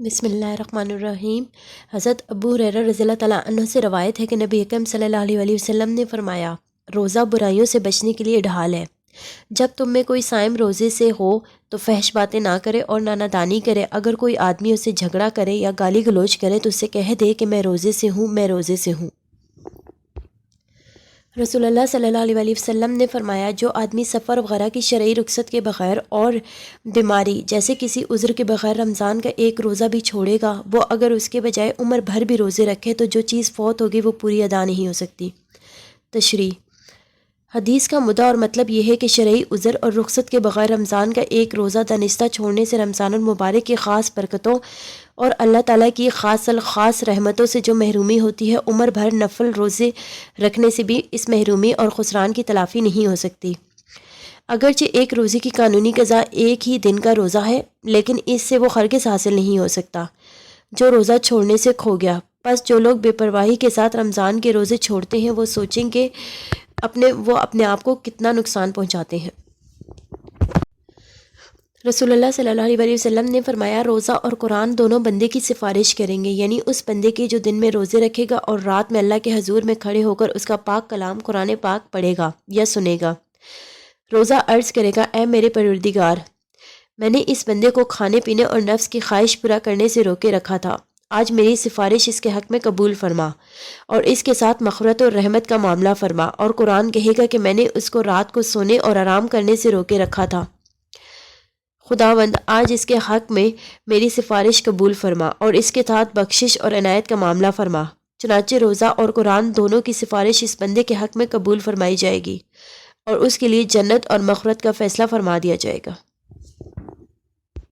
بسم اللہ الرحمن الرحیم۔ حضرت ابو ہریرہ رضی اللہ تعالیٰ عنہ سے روایت ہے کہ نبی اکرم صلی اللہ علیہ وآلہ وسلم نے فرمایا، روزہ برائیوں سے بچنے کے لیے ڈھال ہے۔ جب تم میں کوئی صائم روزے سے ہو تو فحش باتیں نہ کرے اور نہ نادانی کرے۔ اگر کوئی آدمی اسے جھگڑا کرے یا گالی گلوچ کرے تو اسے کہہ دے کہ میں روزے سے ہوں، میں روزے سے ہوں۔ رسول اللہ صلی اللہ علیہ وآلہ وسلم نے فرمایا، جو آدمی سفر وغیرہ کی شرعی رخصت کے بغیر اور بیماری جیسے کسی عذر کے بغیر رمضان کا ایک روزہ بھی چھوڑے گا، وہ اگر اس کے بجائے عمر بھر بھی روزے رکھے تو جو چیز فوت ہوگی وہ پوری ادا نہیں ہو سکتی۔ تشریح۔ حدیث کا مدعا اور مطلب یہ ہے کہ شرعی عذر اور رخصت کے بغیر رمضان کا ایک روزہ دانستہ چھوڑنے سے رمضان المبارک کی خاص برکتوں اور اللہ تعالیٰ کی خاص الخاص رحمتوں سے جو محرومی ہوتی ہے، عمر بھر نفل روزے رکھنے سے بھی اس محرومی اور خسران کی تلافی نہیں ہو سکتی۔ اگرچہ ایک روزے کی قانونی قضا ایک ہی دن کا روزہ ہے، لیکن اس سے وہ ہرگز حاصل نہیں ہو سکتا جو روزہ چھوڑنے سے کھو گیا۔ پس جو لوگ بے پرواہی کے ساتھ رمضان کے روزے چھوڑتے ہیں وہ سوچیں کہ وہ اپنے آپ کو کتنا نقصان پہنچاتے ہیں۔ رسول اللہ صلی اللہ علیہ وآلہ وسلم نے فرمایا، روزہ اور قرآن دونوں بندے کی سفارش کریں گے، یعنی اس بندے کی جو دن میں روزے رکھے گا اور رات میں اللہ کے حضور میں کھڑے ہو کر اس کا پاک کلام قرآن پاک پڑھے گا یا سنے گا۔ روزہ عرض کرے گا، اے میرے پروردگار، میں نے اس بندے کو کھانے پینے اور نفس کی خواہش پورا کرنے سے روکے رکھا تھا، آج میری سفارش اس کے حق میں قبول فرما اور اس کے ساتھ مغفرت اور رحمت کا معاملہ فرما۔ اور قرآن کہے گا کہ میں نے اس کو رات کو سونے اور آرام کرنے سے روکے رکھا تھا، خداوند آج اس کے حق میں میری سفارش قبول فرما اور اس کے ساتھ بخشش اور عنایت کا معاملہ فرما۔ چنانچہ روزہ اور قرآن دونوں کی سفارش اس بندے کے حق میں قبول فرمائی جائے گی اور اس کے لیے جنت اور مغفرت کا فیصلہ فرما دیا جائے گا۔